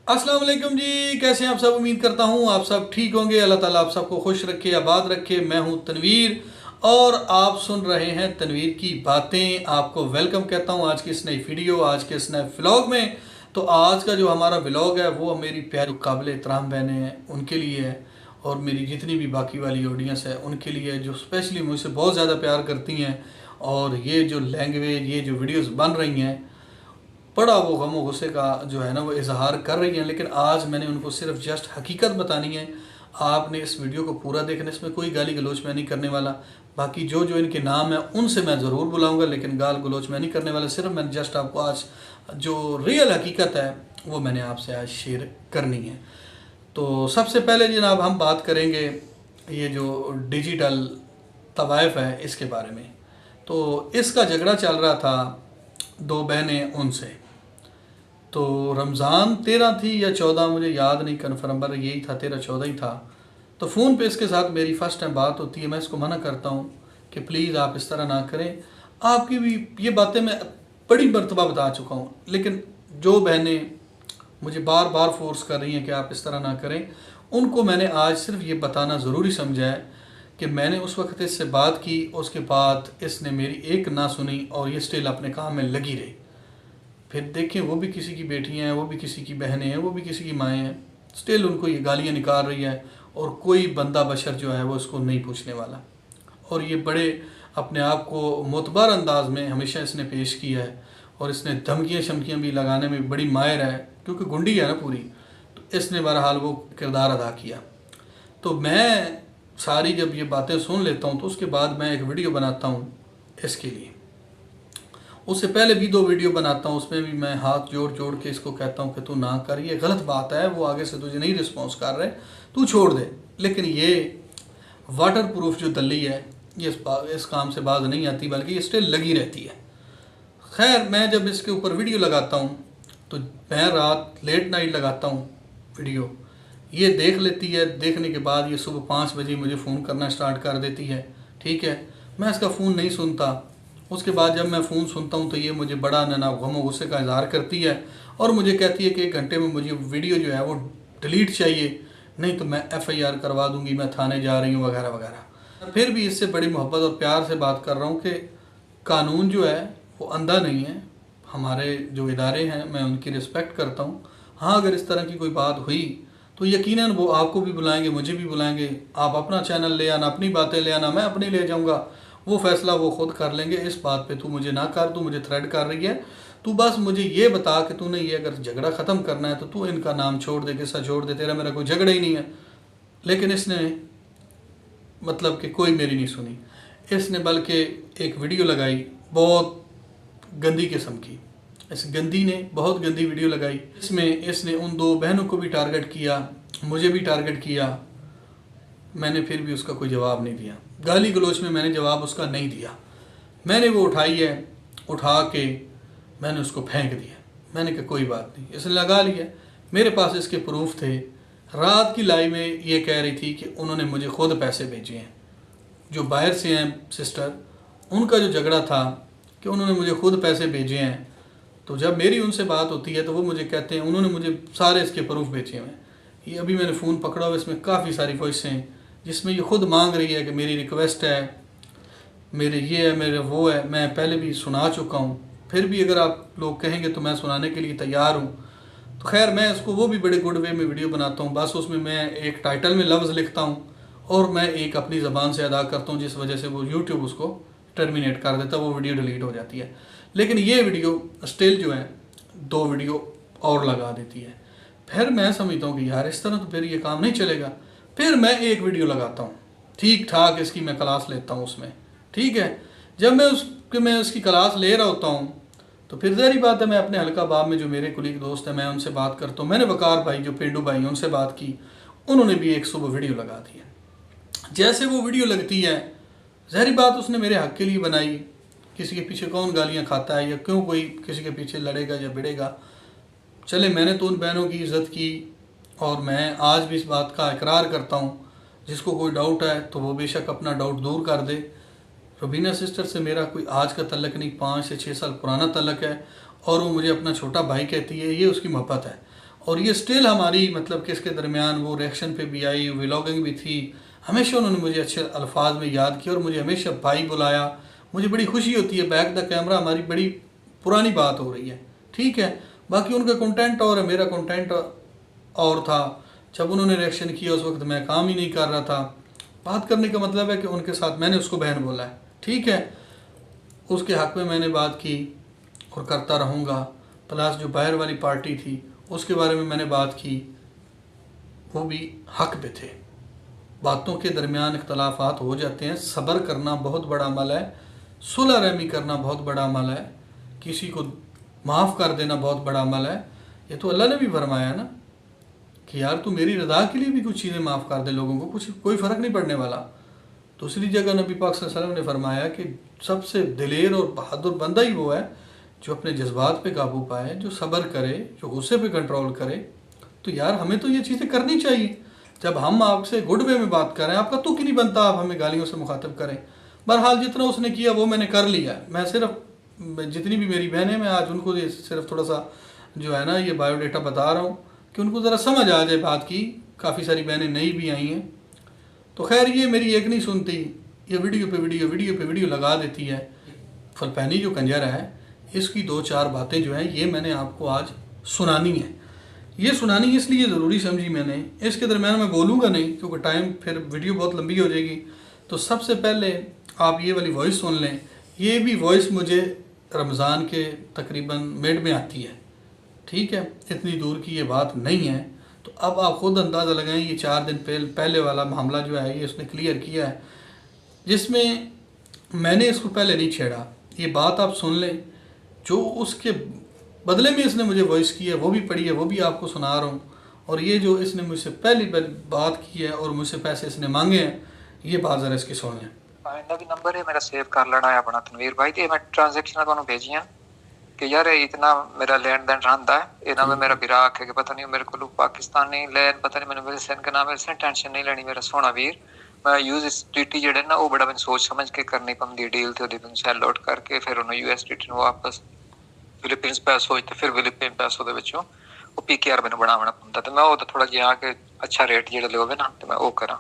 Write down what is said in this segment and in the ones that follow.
अस्सलाम वालेकुम जी, कैसे हैं आप सब। उम्मीद करता हूँ आप सब ठीक होंगे। अल्लाह ताला आप सबको खुश रखे, आबाद रखे। मैं हूँ तनवीर और आप सुन रहे हैं तनवीर की बातें। आपको वेलकम कहता हूँ आज की इस नई वीडियो, आज के इस नए व्लॉग में। तो आज का जो हमारा व्लॉग है वो मेरी प्यारी काबिल एहतराम बहनें हैं उनके लिए है, और मेरी जितनी भी बाकी वाली ऑडियंस है उनके लिए, जो स्पेशली मुझसे बहुत ज़्यादा प्यार करती हैं। और ये जो लैंग्वेज, ये जो वीडियोज़ बन रही हैं, बड़ा वो गम व गुस्से का जो है ना वो इजहार कर रही हैं। लेकिन आज मैंने उनको सिर्फ जस्ट हकीकत बतानी है। आपने इस वीडियो को पूरा देखना, इसमें कोई गाली गलोच मैं नहीं करने वाला। बाकी जो जो इनके नाम है उनसे मैं ज़रूर बुलाऊंगा, लेकिन गाल गलोच मैं नहीं करने वाला। सिर्फ मैंने जस्ट आपको आज जो रियल हकीकत है वो मैंने आपसे आज शेयर करनी है। तो सबसे पहले जनाब हम बात करेंगे ये जो डिजिटल तवाइफ है इसके बारे में। तो इसका झगड़ा चल रहा था दो बहनें उनसे। तो रमज़ान 13 थी या 14, मुझे याद नहीं कन्फर्म, पर यही था, 13-14 ही था। तो फ़ोन पे इसके साथ मेरी फ़र्स्ट टाइम बात होती है। मैं इसको मना करता हूँ कि प्लीज़ आप इस तरह ना करें। आपकी भी ये बातें मैं बड़ी मरतबा बता चुका हूँ, लेकिन जो बहनें मुझे बार बार फोर्स कर रही हैं कि आप इस तरह ना करें, उनको मैंने आज सिर्फ ये बताना ज़रूरी समझा है कि मैंने उस वक्त इससे बात की, उसके बाद इसने मेरी एक ना सुनी और ये स्टिल अपने काम में लगी रही। फिर देखें, वो भी किसी की बेटियां हैं, वो भी किसी की बहनें हैं, वो भी किसी की माएँ हैं, स्टिल उनको ये गालियाँ निकाल रही है और कोई बंदा बशर जो है वो इसको नहीं पूछने वाला। और ये बड़े अपने आप को मोतबर अंदाज में हमेशा इसने पेश किया है, और इसने धमकियाँ शमकियाँ भी लगाने में बड़ी माहिर है, क्योंकि गुंडी है ना पूरी। तो इसने बहरहाल वो किरदार अदा किया। तो मैं सारी जब ये बातें सुन लेता हूँ तो उसके बाद मैं एक वीडियो बनाता हूँ इसके लिए। उससे पहले भी 2 वीडियो बनाता हूँ, उसमें भी मैं हाथ जोड़ जोड़ के इसको कहता हूँ कि तू ना कर, ये गलत बात है, वो आगे से तुझे नहीं रिस्पॉन्स कर रहे, तू छोड़ दे। लेकिन ये वाटर प्रूफ जो दल्ली है ये इस काम से बाज नहीं आती, बल्कि ये स्टिल लगी रहती है। खैर, मैं जब इसके ऊपर वीडियो लगाता हूँ तो मैं रात लेट नाइट लगाता हूँ वीडियो, ये देख लेती है। देखने के बाद ये सुबह 5 बजे मुझे फ़ोन करना स्टार्ट कर देती है। ठीक है, मैं इसका फ़ोन नहीं सुनता। उसके बाद जब मैं फ़ोन सुनता हूँ तो ये मुझे बड़ा ना गम गुस्से का इजहार करती है और मुझे कहती है कि 1 घंटे में मुझे वीडियो जो है वो डिलीट चाहिए, नहीं तो मैं FIR करवा दूँगी, मैं थाने जा रही हूँ वगैरह वगैरह। फिर भी इससे बड़ी मोहब्बत और प्यार से बात कर रहा हूँ कि कानून जो है वो अंधा नहीं है। हमारे जो इदारे हैं मैं उनकी रिस्पेक्ट करता हूँ। हाँ, अगर इस तरह की कोई बात हुई तो यकीनन वो आपको भी बुलाएंगे, मुझे भी बुलाएंगे। आप अपना चैनल ले आना, अपनी बातें ले आना, मैं अपनी ले जाऊँगा। वो फ़ैसला वो ख़ुद कर लेंगे। इस बात पे तू मुझे ना कर, तू मुझे थ्रेड कर रही है। तू बस मुझे ये बता कि तूने ये अगर झगड़ा ख़त्म करना है तो तू इनका नाम छोड़ दे, किस्सा छोड़ दे, तेरा मेरा कोई झगड़ा ही नहीं है। लेकिन इसने मतलब कि कोई मेरी नहीं सुनी। इसने बल्कि एक वीडियो लगाई बहुत गंदी किस्म की। इस गंदी ने बहुत गंदी वीडियो लगाई। इसमें इसने उन 2 बहनों को भी टारगेट किया, मुझे भी टारगेट किया। मैंने फिर भी उसका कोई जवाब नहीं दिया। गाली गलोच में मैंने जवाब उसका नहीं दिया। मैंने वो उठाई है, उठा के मैंने उसको फेंक दिया। मैंने कहा कोई बात नहीं, इसने लगा लिया। मेरे पास इसके प्रूफ थे। रात की लाइव में ये कह रही थी कि उन्होंने मुझे खुद पैसे भेजे हैं। जो बाहर से हैं सिस्टर, उनका जो झगड़ा था कि उन्होंने मुझे खुद पैसे भेजे हैं। तो जब मेरी उनसे बात होती है तो वो मुझे कहते हैं उन्होंने मुझे सारे इसके प्रूफ भेजे हुए हैं। ये अभी मैंने फ़ोन पकड़ा हुआ, इसमें काफ़ी सारी वॉइसें हैं जिसमें ये खुद मांग रही है कि मेरी रिक्वेस्ट है, मेरे ये है, मेरे वो है। मैं पहले भी सुना चुका हूँ, फिर भी अगर आप लोग कहेंगे तो मैं सुनाने के लिए तैयार हूँ। तो खैर, मैं इसको वो भी बड़े गुड वे में वीडियो बनाता हूँ। बस उसमें मैं एक टाइटल में लफ्ज़ लिखता हूँ और मैं एक अपनी ज़बान से अदा करता हूँ, जिस वजह से वो यूट्यूब उसको टर्मिनेट कर देता है, वो वीडियो डिलीट हो जाती है। लेकिन ये वीडियो स्टिल जो है 2 वीडियो और लगा देती है। फिर मैं समझता हूँ कि यार इस तरह तो फिर ये काम नहीं चलेगा। फिर मैं एक वीडियो लगाता हूँ, ठीक ठाक इसकी मैं क्लास लेता हूँ उसमें। ठीक है, जब मैं उसकी क्लास ले रहा होता हूँ तो फिर ज़ाहिर बात है मैं अपने हल्का बाब में जो मेरे कुलीग दोस्त हैं मैं उनसे बात करता हूँ। मैंने वकार भाई जो पेंडू भाई हैं उनसे बात की, उन्होंने भी एक सुबह वीडियो लगा दी है। जैसे वो वीडियो लगती है, ज़ाहिर बात उसने मेरे हक़ के लिए बनाई। किसी के पीछे कौन गालियाँ खाता है या क्यों कोई किसी के पीछे लड़ेगा या भिड़ेगा। चले, मैंने तो उन बहनों की इज़्ज़त की और मैं आज भी इस बात का इकरार करता हूँ। जिसको कोई डाउट है तो वो बेशक अपना डाउट दूर कर दे। रुबीना सिस्टर से मेरा कोई आज का तल्लक नहीं, 5 से 6 साल पुराना तल्लक है और वो मुझे अपना छोटा भाई कहती है। ये उसकी मोहब्बत है और ये स्टिल हमारी मतलब कि इसके दरमियान वो रिएक्शन पे भी आई, व्लॉगिंग भी थी, हमेशा उन्होंने मुझे अच्छे अल्फाज में याद किया और मुझे हमेशा भाई बुलाया। मुझे बड़ी खुशी होती है, बैक द कैमरा हमारी बड़ी पुरानी बात हो रही है, ठीक है। बाकी उनका कंटेंट और मेरा कंटेंट और था। जब उन्होंने रिएक्शन किया उस वक्त मैं काम ही नहीं कर रहा था। बात करने का मतलब है कि उनके साथ मैंने उसको बहन बोला है, ठीक है, उसके हक़ में मैंने बात की और करता रहूँगा। प्लस जो बाहर वाली पार्टी थी उसके बारे में मैंने बात की, वो भी हक़ पे थे। बातों के दरमियान इख्तलाफात हो जाते हैं, सब्र करना बहुत बड़ा अमल है, सुलह रहमी करना बहुत बड़ा अमल है, किसी को माफ़ कर देना बहुत बड़ा अमल है। ये तो अल्लाह ने भी फरमाया ना कि यार तू मेरी रज़ा के लिए भी कुछ चीज़ें माफ़ कर दे, लोगों को कुछ कोई फ़र्क नहीं पड़ने वाला। दूसरी जगह नबी पाक सल्लल्लाहु अलैहि वसल्लम ने फरमाया कि सबसे दिलेर और बहादुर बंदा ही वो है जो अपने जज्बात पे काबू पाए, जो सब्र करे, जो गुस्से पे कंट्रोल करे। तो यार हमें तो ये चीज़ें करनी चाहिए। जब हम आपसे गुड वे में बात करें, आपका तुक ही नहीं बनता आप हमें गालियों से मुखातिब करें। बहरहाल जितना उसने किया वो मैंने कर लिया। मैं सिर्फ जितनी भी मेरी बहनें, मैं आज उनको ये सिर्फ थोड़ा सा जो है ना ये बायोडेटा बता रहा हूँ कि उनको ज़रा समझ आ जाए बात की। काफ़ी सारी बहनें नई भी आई हैं, तो खैर ये मेरी एक नहीं सुनती, ये वीडियो पे वीडियो वीडियो पे वीडियो लगा देती है। फलपैनी जो कंजर है इसकी 2-4 बातें जो हैं ये मैंने आपको आज सुनानी है। ये सुनानी इसलिए ज़रूरी समझी मैंने, इसके दरम्यान मैं बोलूँगा नहीं क्योंकि टाइम फिर वीडियो बहुत लंबी हो जाएगी। तो सबसे पहले आप ये वाली वॉइस सुन लें। ये भी वॉइस मुझे रमज़ान के तकरीबन मिड में आती है, ठीक है, इतनी दूर की ये बात नहीं है। तो अब आप ख़ुद अंदाज़ा लगाएं, ये 4 दिन पहले वाला मामला जो है ये उसने क्लियर किया है, जिसमें मैंने इसको पहले नहीं छेड़ा। ये बात आप सुन लें, जो उसके बदले में इसने मुझे वॉइस की है वो भी पढ़ी है, वो भी आपको सुना रहा हूँ। और ये जो इसने मुझसे पहली बात की है और मुझसे पैसे इसने मांगे हैं, ये बात ज़रा इसकी सुन लें। भी नंबर है मेरा सेव कर लेना है अपना तनवीर भाई, तो मैं ट्रांजैक्शन ਤੁਹਾਨੂੰ भेजियां कि यार इतना मेरा लेन देन रहा है इन्होंने मेरा बिरा आखे कि पता नहीं मेरे को पाकिस्तानी लैन पता नहीं मैंने मेरे सेन का नाम है, टेंशन नहीं लेनी मेरा सोना वीर। मैं यूएसडीटी जेडे ना वो बड़ा मैं सोच समझ के करनी पौंदी डील ते ओदी सेल आउट करके फिर उन्होंने यूएसडीटी ਨੂੰ वापस फिलीपींस पैसो ਤੇ ਫਿਰ ਫਿਲੀਪੀਨ ਪੈਸੋ ਦੇ ਵਿੱਚੋਂ ਉਹ ਪੀਕੇਆਰ ਮੈਨੂੰ ਬਣਾਉਣਾ ਪੈਂਦਾ ਤੇ ਮੈਂ ਉਹ ਤਾਂ ਥੋੜਾ ਜਿਹਾ ਕਿ ਅੱਛਾ ਰੇਟ ਜਿਹੜਾ ਲਿਓਵੇ ਨਾ ਤੇ ਮੈਂ ਉਹ ਕਰਾਂ।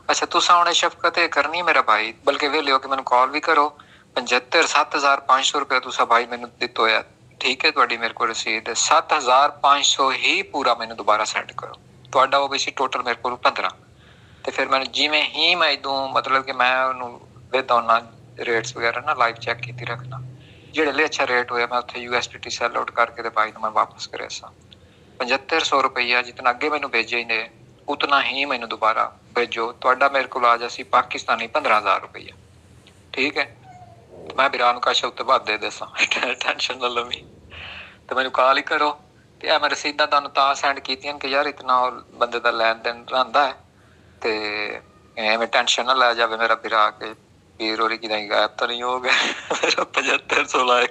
अच्छा तुसा हुणे शफकत करनी है मेरा भाई, बल्कि वे लियो कि मैंने कॉल भी करो। 75,7,500 रुपया तुसा भाई मैंने दितो है, ठीक है, तुहाडी मेरे को रसीद है। 7,500 ही पूरा मैंने दोबारा सेंड करो। तुहाडा वो वैसे टोटल मेरे को 15 ते फिर मैंने जिवें ही मैं इदों मतलब कि मैं उन्हों विद ऑन रेट्स वगैरह ना लाइव चेक कीती रखना, जेड़े ले अच्छा रेट होया मैं उत्थे यूएसडीटी सेल आउट करके ते भाई नूं मैं वापस करे सा। 7500 रुपया जितना अगे मैंने भेजे ने उतना ही मैंने दोबारा भेजो। तुहाडा मेरे को आ जासी पाकिस्तानी 15,000 रुपया, ठीक है। तो मैं बिरान का उत्ते बाद दे देसा टेंशन ना लवी तो मैंने कॉल ही करो। तो मैं रसीदा तुहानूं तां सेंड कीतियां कि यार इतना बंदे दा लेन देन रहिंदा है ते एवें टेंशन ना लै जावे मेरा बिरा के वीर होरी किदां गायब तो नहीं हो गए मेरा 7500 लाए।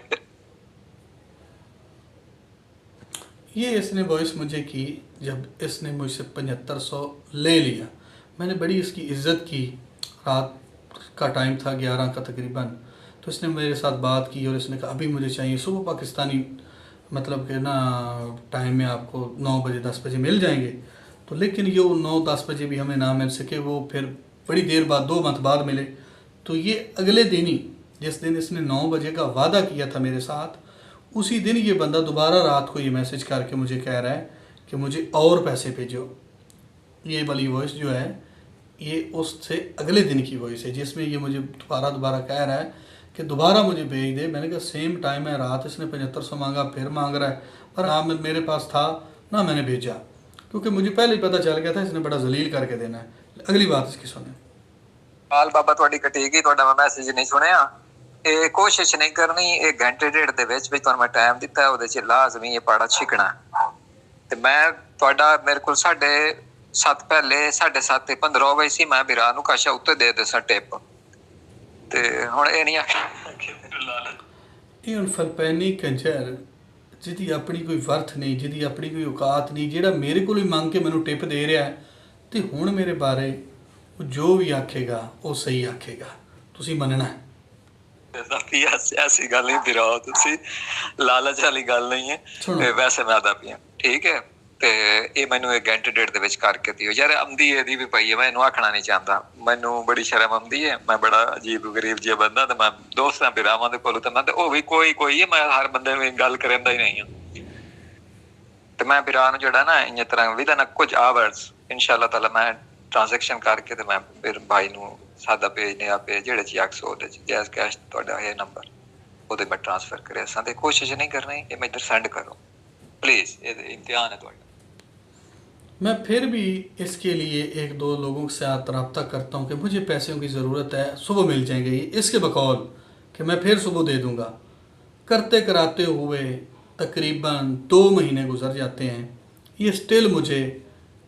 ये इसने वॉइस मुझे की जब इसने मुझसे 7500 ले लिया। मैंने बड़ी इसकी इज़्ज़त की। रात का टाइम था 11 का तकरीबन, तो इसने मेरे साथ बात की और इसने कहा अभी मुझे चाहिए। सुबह पाकिस्तानी मतलब कि ना टाइम में आपको 9 बजे 10 बजे मिल जाएंगे, तो लेकिन ये 9-10 बजे भी हमें ना मिल सके, वो फिर बड़ी देर बाद 2 मंथ बाद मिले। तो ये अगले दिन ही जिस दिन इसने 9 बजे का वादा किया था मेरे साथ, उसी दिन ये बंदा दोबारा रात को ये मैसेज करके मुझे कह रहा है कि मुझे और पैसे भेजो। ये वाली वॉइस जो है ये उससे अगले दिन की वॉइस है, जिसमें ये मुझे दोबारा कह रहा है कि दोबारा मुझे भेज दे। मैंने कहा सेम टाइम है, रात इसने 7500 मांगा, फिर मांग रहा है, पर ना मेरे पास था ना मैंने भेजा, क्योंकि मुझे पहले ही पता चल गया था इसने बड़ा जलील करके देना है। अगली बात इसकी सुने। हाल बाबा तुहाडी कटेगी, तुहाडा मैं मैसेज नहीं सुनिया। ये कोशिश नहीं करनी, एक घंटे डेढ़ दे विच भी तुहानूं मैं टाइम दिता है, ओहदे च लाजमी ये पाड़ा छिकना ते मैं तुहाडा मेरे को 7:30 पहले 7:30 15 हो गई सी, मैं बिरा नूं काशा उत्ते दे देसा टिप ते हुण ये नहीं आखे मेरे लालच। ये हुण फलपैनी कंजर जिहदी अपनी कोई वर्थ नहीं, जिहदी अपनी कोई औकात नहीं, जिहड़ा मेरे कोल ही मंग के मैनूं टिप दे रहा है, ते हुण मेरे बारे जो भी आखेगा वो सही आखेगा, तुसीं मनना है। ऐसी गल नहीं बिराओ तुसी, लालच वाली गल नहीं है। वैसे मैं आदा पिया, ठीक है। ਤੇ ਇਹ ਮੈਨੂੰ 1 ਘੰਟੇ ਡੇਢ ਦੇ ਵਿੱਚ ਕਰਕੇ ਦਿਓ ਯਾਰ। ਆਉਂਦੀ ਇਹਦੀ ਵੀ ਪਈ ਹੈ, ਮੈਂ ਇਹਨੂੰ ਆਖਣਾ ਨਹੀਂ ਚਾਹੁੰਦਾ, ਮੈਨੂੰ ਬੜੀ ਸ਼ਰਮ ਆਉਂਦੀ ਹੈ, ਮੈਂ ਬੜਾ ਅਜੀਬ ਗਰੀਬ ਜਿਹਾ ਬੰਦਾ ਤੇ ਮੈਂ ਦੋਸਤਾਂ ਬਿਰਾਵਾਂ ਦੇ ਕੋਲ ਤਾਂ ਮੈਂ ਤੇ ਉਹ ਵੀ ਕੋਈ ਹੈ, ਮੈਂ ਹਰ ਬੰਦੇ ਨੂੰ ਗੱਲ ਕਰਨ ਦਾ ਹੀ ਨਹੀਂ ਹਾਂ। ਤੇ ਮੈਂ ਬਿਰਾ ਨੂੰ ਜਿਹੜਾ ਨਾ ਇੰਜ ਤਰ੍ਹਾਂ ਵਿਦਨ ਕੁਝ ਆਵਰਸ ਇਨਸ਼ਾਅੱਲਾ ਤਾਲਾ ਮੈਂ ट्रांजैक्शन करके तो मैं फिर भाई नू सादा भेजने आप जेड़े च 100 जैज़ कैश ਤੁਹਾਡਾ ਇਹ ਨੰਬਰ ਉਹਦੇ ਮੈਂ ट्रांसफर करे असां ते कोशिश नहीं करनी ये मैं इधर सेंड करो प्लीज़, ये इम्तिहान है ਤੁਹਾਡਾ। मैं फिर भी इसके लिए 1-2 लोगों के साथ रब्ता करता हूँ कि मुझे पैसों की ज़रूरत है, सुबह मिल जाएंगे, इसके बकौल कि मैं फिर सुबह दे दूँगा। करते कराते हुए तकरीबन 2 महीने गुजर जाते हैं, ये स्टिल मुझे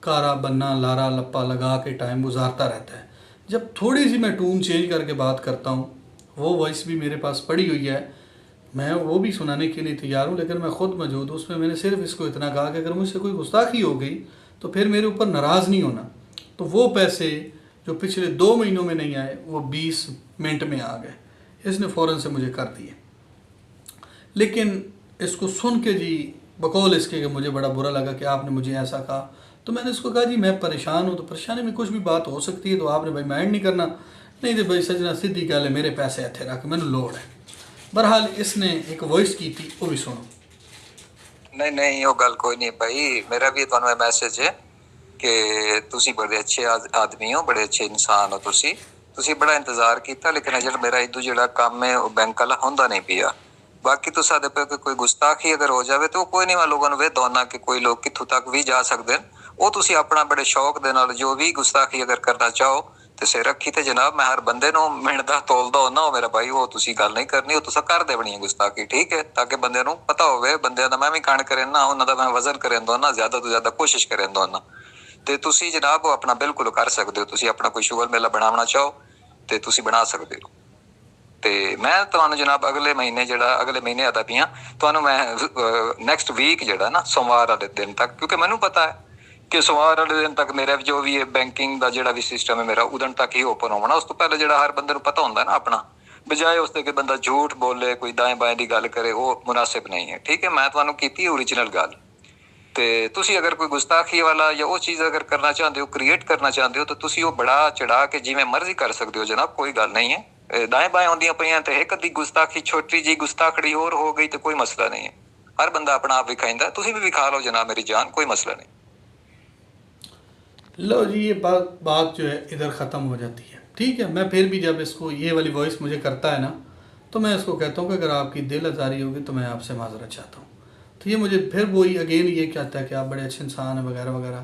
कारा बन्ना लारा लप्पा लगा के टाइम गुजारता रहता है। जब थोड़ी सी मैं टून चेंज करके बात करता हूँ, वो वॉइस भी मेरे पास पड़ी हुई है, मैं वो भी सुनाने के लिए तैयार हूँ, लेकिन मैं ख़ुद मौजूद हूँ। उसमें मैंने सिर्फ इसको इतना कहा कि अगर मुझसे कोई गुस्ताखी हो गई तो फिर मेरे ऊपर नाराज़ नहीं होना। तो वो पैसे जो पिछले 2 महीनों में नहीं आए वो 20 मिनट में आ गए, इसने फ़ौरन से मुझे कर दिए। लेकिन इसको सुन के जी बकौल इसके कि मुझे बड़ा बुरा लगा कि आपने मुझे ऐसा कहा, तो मैंने इसको कहा जी मैं परेशान हूँ, तो परेशानी में कुछ भी बात हो सकती है, तो आपने भाई माइंड नहीं करना, नहीं तो भाई सजना सीधी गल है, मेरे पैसे इत्थे रख, मैंने लोड़ है। बहरहाल इसने एक वॉइस की थी, वो भी सुनो। नहीं वो गल कोई नहीं भाई, मेरा भी तुहानू मैसेज है कि तुसी बड़े अच्छे आदमी हो, बड़े अच्छे इंसान हो, तुसी बड़ा इंतजार किया, लेकिन अजल मेरा इदू जिहड़ा काम है वो बैंक वाला होंदा नहीं पिया। बाकी तो सादे पे कोई गुस्ताखी अगर हो जाए तो कोई नहीं, मैं लोगों वे दोना कि कोई लोग कित्थों तक भी जा सकते हैं, वो तुसी अपना बड़े शौक दे नाल जो भी गुस्ताखी अगर करना चाहो तो सिर रखी ते जनाब, मैं हर बंदे नूं मिलदा तोलदा होना हो मेरा भाई, वो तुसी गल नहीं करनी, वो तुसा कर दे बनी गुस्ताखी, ठीक है, ताकि बंदे नूं पता होवे, बंदे दा मैं भी कांड करें ना, उन्हां दा मैं वजन करें दोना, ज्यादा तो ज्यादा कोशिश करें दोना, ते तुसी जनाब अपना बिल्कुल कर सकते हो, तुसी अपना कोई शुगर मेला बनाना चाहो ते तुसी बना सकते हो। ते मैं तुहानू जनाब अगले महीने आता पियां तुहानू मैं नैक्सट वीक जिहड़ा ना सोमवार वाले दिन तक, क्योंकि मैनू पता है कि सोमवार वाले दिन तक मेरा जो भी है बैंकिंग का जिहड़ा भी सिस्टम है मेरा उदन तक ही ओपन होना। उस तो पहले जिहड़ा हर बंदे नू पता होंदा ना अपना, बजाय उसते कि बंदा झूठ बोले, कोई दाएं बाएं की गल करे, वो मुनासिब नहीं है, ठीक है। मैं तुहानू कीती ओरिजिनल गल, ते तुसी अगर कोई गुस्ताखी वाला या वो चीज़ अगर करना चाहते हो, क्रिएट करना चाहते हो, तो तुसी वो बड़ा चढ़ा के जिवें मर्जी कर सकते हो जनाब, कोई गल नहीं है। दाएं बाएं होंदियां पईयां ते एक अद्धी गुस्ताखी छोटी जी गुस्ताखड़ी और हो गई तो कोई मसला नहीं है, हर बंदा अपना आप विखाइंदा, तुसी भी विखा लो जनाब मेरी जान, कोई मसला नहीं। लो जी, ये बात जो है इधर ख़त्म हो जाती है, ठीक है। मैं फिर भी जब इसको ये वाली वॉइस मुझे करता है ना, तो मैं इसको कहता हूँ कि अगर आपकी दिल आज़ारी होगी तो मैं आपसे माजरत चाहता हूँ। तो ये मुझे फिर वही अगेन ये कहता है कि आप बड़े अच्छे इंसान हैं वगैरह वगैरह।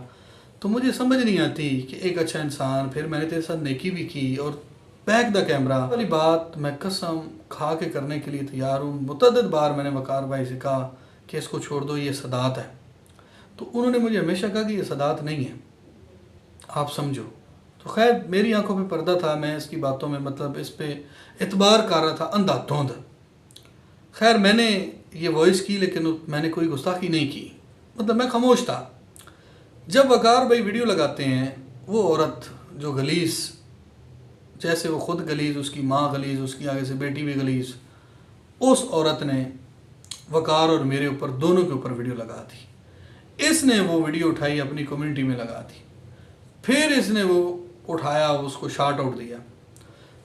तो मुझे समझ नहीं आती कि एक अच्छा इंसान, फिर मैंने तेरे साथ नेकी भी की और बैक द कैमरा वाली बात मैं कसम खा के करने के लिए तैयार हूँ। मुतअद्दिद बार मैंने वकार भाई से कहा कि इसको छोड़ दो, ये सदात है, तो उन्होंने मुझे हमेशा कहा कि ये सदात नहीं है, आप समझो। तो खैर मेरी आंखों पे पर्दा था, मैं इसकी बातों में मतलब इस पे एतबार कर रहा था अंधाधुंध। खैर मैंने ये वॉइस की, लेकिन मैंने कोई गुस्ताखी नहीं की, मतलब मैं खामोश था। जब वकार भाई वीडियो लगाते हैं, वो औरत जो गलीस, जैसे वो ख़ुद गलीज़, उसकी माँ गलीज़, उसकी आगे से बेटी भी गलीज़, उस औरत ने वकार और मेरे ऊपर दोनों के ऊपर वीडियो लगा दी। इसने वो वीडियो उठाई अपनी कम्युनिटी में लगा दी, फिर इसने वो उठाया उसको शार्ट आउट दिया।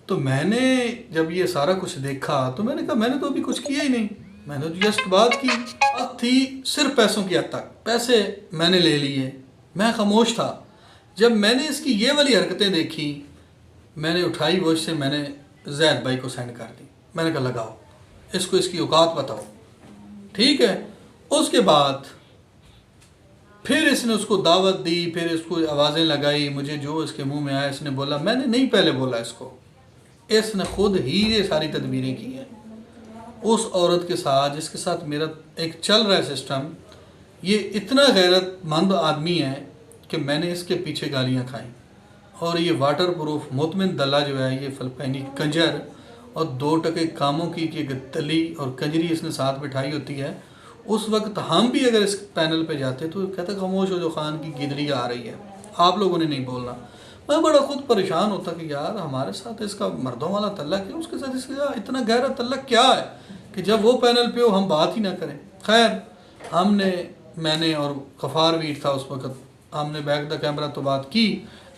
तो मैंने जब ये सारा कुछ देखा तो मैंने कहा मैंने तो अभी कुछ किया ही नहीं, मैंने तो जस्ट बात की, बात थी सिर्फ पैसों की हद तक, पैसे मैंने ले लिए, मैं खामोश था। जब मैंने इसकी ये वाली हरकतें देखी, मैंने उठाई वो से मैंने जैद भाई को सेंड कर दी, मैंने कहा लगाओ इसको, इसकी औकात बताओ, ठीक है। उसके बाद फिर इसने उसको दावत दी, फिर इसको आवाज़ें लगाई, मुझे जो इसके मुंह में आया इसने बोला, मैंने नहीं पहले बोला इसको, इसने खुद ही ये सारी तदबीरें की हैं उस औरत के साथ जिसके साथ मेरा एक चल रहा है सिस्टम। ये इतना गैरतमंद आदमी है कि मैंने इसके पीछे गालियाँ खाई, और ये वाटर प्रूफ मुतमिन दल्ला जो है, ये फ़िलिपाइनी कंजर और 2 टके कामों की दली और कंजरी इसने साथ बिठाई होती है। उस वक्त हम भी अगर इस पैनल पे जाते तो कहते खामोश हो जो खान की गिदड़ी आ रही है, आप लोगों ने नहीं बोलना। मैं बड़ा खुद परेशान होता कि यार हमारे साथ इसका मर्दों वाला तल्लक है, उसके साथ इसका इतना गहरा तल्लक क्या है कि जब वो पैनल पे हो हम बात ही ना करें। खैर हमने मैंने और गफ़ार वीर था उस वक़्त, हमने बैक द कैमरा तो बात की,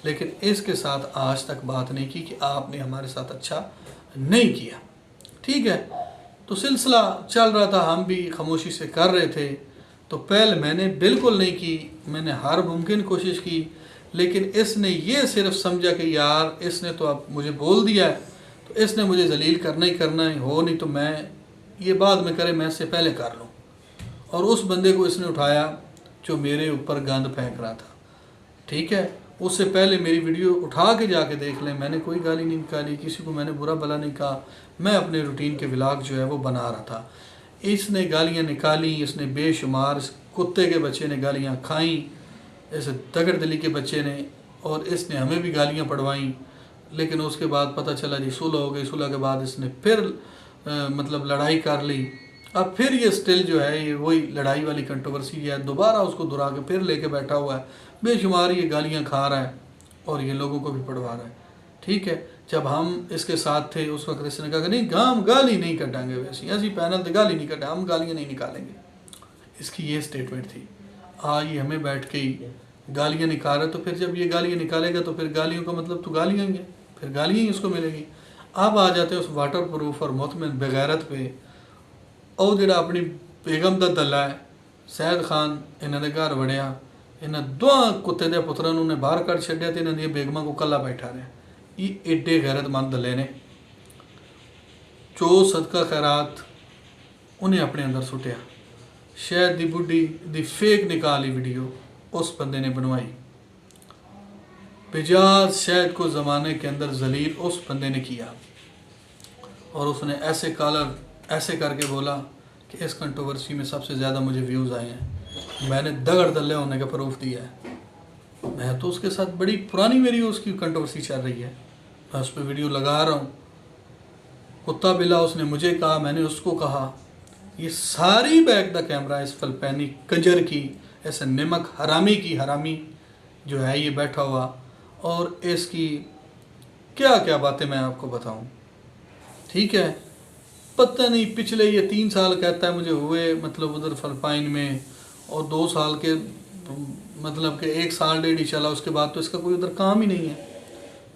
लेकिन इसके साथ आज तक बात नहीं की कि आपने हमारे साथ अच्छा नहीं किया। ठीक है, तो सिलसिला चल रहा था, हम भी खामोशी से कर रहे थे। तो पहले मैंने बिल्कुल नहीं की, मैंने हर मुमकिन कोशिश की, लेकिन इसने ये सिर्फ समझा कि यार इसने तो अब मुझे बोल दिया है तो इसने मुझे जलील करना ही करना है, हो नहीं तो मैं ये बाद में करे, मैं इससे पहले कर लूँ। और उस बंदे को इसने उठाया जो मेरे ऊपर गंद फेंक रहा था। ठीक है, उससे पहले मेरी वीडियो उठा के जाके देख लें, मैंने कोई गाली नहीं निकाली, किसी को मैंने बुरा भला नहीं कहा, मैं अपने रूटीन के व्लॉग जो है वो बना रहा था। इसने गालियाँ निकाली, इसने बेशुमार, इस कुत्ते के बच्चे ने गालियाँ खाई, इस दगड़ दिली के बच्चे ने, और इसने हमें भी गालियाँ पढ़वाई। लेकिन उसके बाद पता चला जी सुलह हो गई, सुलह के बाद इसने फिर मतलब लड़ाई कर ली। अब फिर ये स्टिल जो है ये वही लड़ाई वाली कंट्रोवर्सी है, दोबारा उसको दुरा के फिर लेके बैठा हुआ है, बेशुमार ये गालियाँ खा रहा है और ये लोगों को भी पढ़वा रहा है। ठीक है, जब हम इसके साथ थे उस वक्त इसने कहा कि नहीं हम गाली नहीं कटाएंगे, वैसे ऐसी पैनल तो गाली नहीं कटा, हम गालियाँ नहीं निकालेंगे। इसकी ये स्टेटमेंट थी। आज ये हमें बैठ के ही गालियाँ निकाल रहे, तो फिर जब ये गालियाँ निकालेगा तो फिर गालियों का मतलब तो गालियाँ ही हैं, फिर गालियाँ ही उसको मिलेगी। अब आ जाते हैं उस वाटर प्रूफ और मुतमिन बेगैरत पे। और जो अपनी बेगम का दला है सैद खान, इन्होंने घर वड़िया, इन्हें दो कुत्ते के पुत्रों ने बाहर कट छड्या तो इन्होंने बेगमा को कला बैठा रहा। ये एडे गैरतमंद दले ने जो सदका खैरात उन्हें अपने अंदर सुटिया। शायद दी बुढ़ी दी फेक निकाली वीडियो उस बंदे ने बनवाई, बेजाज शायद को ज़माने के अंदर जलील उस बंदे ने किया। और उसने ऐसे कॉलर ऐसे करके बोला कि इस कंट्रोवर्सी में सबसे ज़्यादा मुझे व्यूज़ आए हैं, मैंने दगड़ दल्ले होने का प्रूफ दिया है। मैं तो उसके साथ बड़ी पुरानी मेरी उसकी कंट्रोवर्सी चल रही है, मैं उस पर वीडियो लगा रहा हूँ। कुत्ता बिल्ला उसने मुझे कहा, मैंने उसको कहा। ये सारी बैक द कैमरा इस फलपैनी कंजर की, ऐसे निमक हरामी की हरामी जो है ये बैठा हुआ, और इसकी क्या क्या बातें मैं आपको बताऊं। ठीक है, पता नहीं पिछले ये 3 साल कहता है मुझे हुए, मतलब उधर फिलिपाइन में, और 2 साल के मतलब कि 1 साल 1.5 ही चला, उसके बाद तो इसका कोई उधर काम ही नहीं है।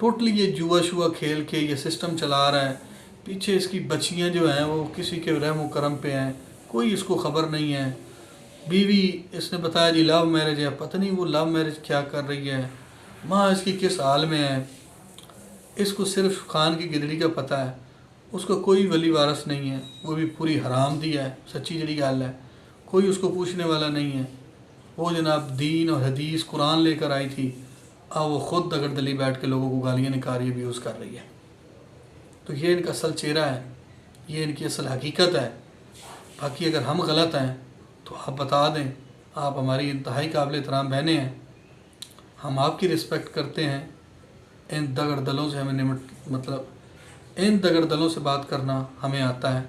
टोटली ये जुआ शुआ खेल के ये सिस्टम चला रहा है। पीछे इसकी बच्चियां जो हैं वो किसी के रहम करम पे हैं, कोई इसको ख़बर नहीं है। बीवी इसने बताया जी लव मैरिज है, पता नहीं वो लव मैरिज क्या कर रही है, माँ इसकी किस हाल में है, इसको सिर्फ खान की गिदड़ी का पता है, उसका कोई वली वारस नहीं है, वो भी पूरी हराम दी है, सच्ची जड़ी गल है, कोई उसको पूछने वाला नहीं है। वो जनाब दीन और हदीस कुरान लेकर आई थी, अब वो ख़ुद दगड़ दली बैठ के लोगों को गालियाँ निकाल रही है, अब्यूज़ कर रही है। तो ये इनका असल चेहरा है, ये इनकी असल हकीकत है। बाकी अगर हम गलत हैं तो आप बता दें, आप हमारी इंतहाई काबिल एहतराम बहनें हैं, हम आपकी रिस्पेक्ट करते हैं। इन दगड़ दलों से हमें मतलब इन दगड़ दलों से बात करना हमें आता है,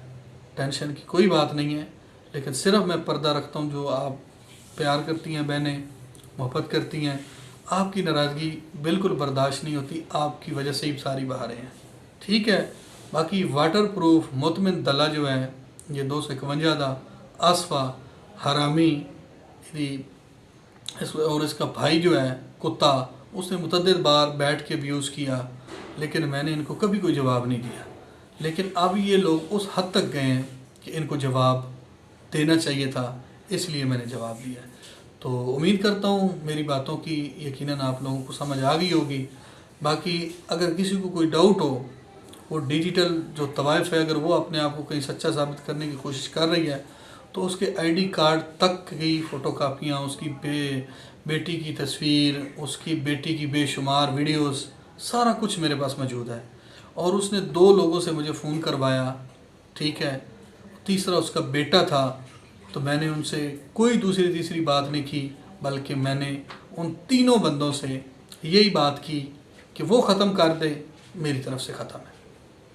टेंशन की कोई बात नहीं है। लेकिन सिर्फ मैं पर्दा रखता हूँ, जो आप प्यार करती हैं बहनें, मोहब्बत करती हैं, आपकी नाराज़गी बिल्कुल बर्दाश्त नहीं होती, आपकी वजह से ही सारी बहारें हैं। ठीक है, बाकी वाटर प्रूफ मुतमिन दला जो है ये 251 दा आसफा हरामी और इसका भाई जो है कुत्ता, उसने मुतअद्दिद बार बैठ के अब्यूज़ किया, लेकिन मैंने इनको कभी कोई जवाब नहीं दिया। लेकिन अब ये लोग उस हद तक गए हैं कि इनको जवाब देना चाहिए था, इसलिए मैंने जवाब दिया। तो उम्मीद करता हूँ मेरी बातों की यकीनन आप लोगों को समझ आ गई होगी। बाकी अगर किसी को कोई डाउट हो, वो डिजिटल जो तवाइफ है, अगर वो अपने आप को कहीं सच्चा साबित करने की कोशिश कर रही है तो उसके आईडी कार्ड तक की फ़ोटोकापियाँ, उसकी बेटी की तस्वीर, उसकी बेटी की बेशुमार वीडियोस, सारा कुछ मेरे पास मौजूद है। और उसने 2 लोगों से मुझे फ़ोन करवाया, ठीक है, तीसरा उसका बेटा था। तो मैंने उनसे कोई दूसरी तीसरी बात नहीं की, बल्कि मैंने उन तीनों बंदों से यही बात की कि वो ख़त्म कर दे, मेरी तरफ से ख़त्म है।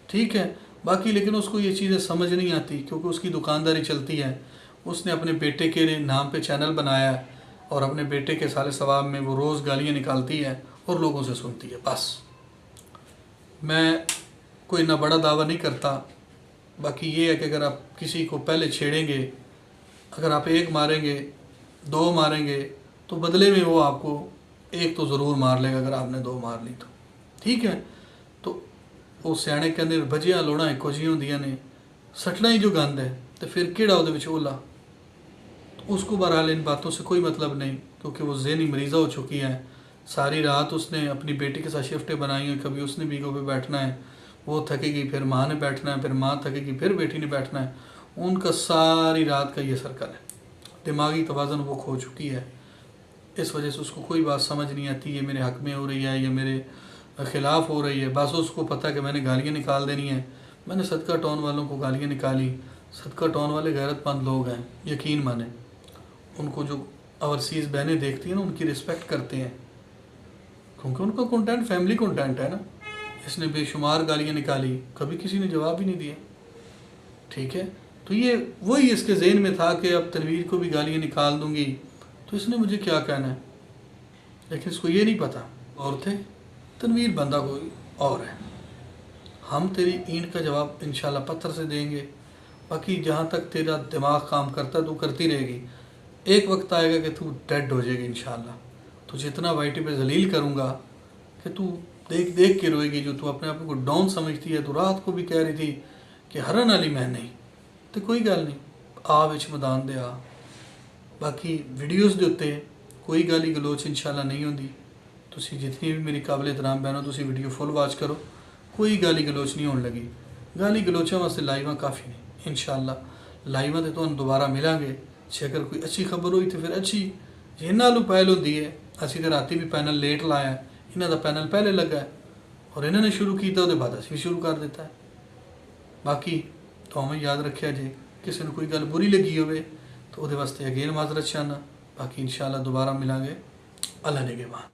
ठीक है, बाकी लेकिन उसको ये चीज़ें समझ नहीं आती, क्योंकि उसकी दुकानदारी चलती है। उसने अपने बेटे के नाम पे चैनल बनाया है और अपने बेटे के साले सवाब में वो रोज़ गालियाँ निकालती है और लोगों से सुनती है। बस मैं कोई ना बड़ा दावा नहीं करता। बाकी ये है कि अगर आप किसी को पहले छेड़ेंगे, अगर आप एक मारेंगे 2 मारेंगे तो बदले में वो आपको 1 तो ज़रूर मार लेगा अगर आपने 2 मार ली तो, ठीक है। तो वो सियाने कहते बजिया लोड़ा एको जी होंदियां ने, सटना ही जो गंद है तो फिर केड़ा उहदे विच ओला। तो उसको बहरहाल इन बातों से कोई मतलब नहीं, क्योंकि वो ज़हनी मरीज़ा हो चुकी है। सारी रात उसने अपनी बेटी के साथ शिफ्टें बनाई हैं, कभी उसने बीगों पे बैठना है, वो थकेगी फिर माँ ने बैठना है, फिर माँ थकेगी फिर बेटी ने बैठना है। उनका सारी रात का ये सर्कल है। दिमागी तवाज़ुन वो खो चुकी है। इस वजह से उसको कोई बात समझ नहीं आती, ये मेरे हक़ में हो रही है या मेरे ख़िलाफ़ हो रही है। बस उसको पता कि मैंने गालियाँ निकाल देनी है। मैंने सदका टाउन वालों को गालियाँ निकाली। सदका टाउन वाले गैरतमंद लोग हैं, यकीन माने। उनको जो ओवरसीज़ बहनें देखती हैं ना, उनकी रिस्पेक्ट करते हैं, क्योंकि उनका कंटेंट फैमिली कंटेंट है ना। इसने बेशुमार गालियाँ निकाली, कभी किसी ने जवाब ही नहीं दिया, ठीक है। तो ये वही इसके ज़हन में था कि अब तनवीर को भी गालियाँ निकाल दूँगी तो इसने मुझे क्या कहना है, लेकिन इसको ये नहीं पता और थे तनवीर बंदा कोई और है। हम तेरी ईंट का जवाब इंशाल्लाह पत्थर से देंगे। बाकी जहाँ तक तेरा दिमाग काम करता है तू करती रहेगी, एक वक्त आएगा कि तू डेड हो जाएगी इंशाल्लाह। तो जितना वाईटी पे जलील करूँगा कि तू देख देख के रोएगी। जो तू अपने आप को डाउन समझती है, तो रात को भी कह रही थी कि हरन वाली मैं नहीं, तो कोई गल नहीं, आ विच मैदान दे आ। बाकी वीडियोज़ के उत्ते कोई गाली गलोच इंशाल्लाह नहीं होंदी। तुसी जितनी भी मेरी काबिल एहतराम बहनों, तुसी वीडियो फुल वॉच करो, कोई गाली गलोच नहीं होने लगी। गाली गलोचों वास्ते लाइवां काफ़ी नहीं। इंशाल्लाह लाइवां ते तुहानूं दोबारा मिलांगे। जे अगर कोई अच्छी खबर हुई तो फिर अच्छी, जे इन्हां नूं पहल होंदी है। असीं तो राती भी पैनल लेट लाया है, इन्हां दा पैनल पहले लगा है और इन्होंने शुरू किया, उसके बाद असीं भी शुरू कर दिता है। बाकी तो हमें याद रखिया जे किसी ने कोई गल बुरी लगी होवे तो वो वास्ते अगेन माजरत चाहना। बाकी इंशाल्लाह दोबारा मिलांगे। अल्लाह ने के बाद।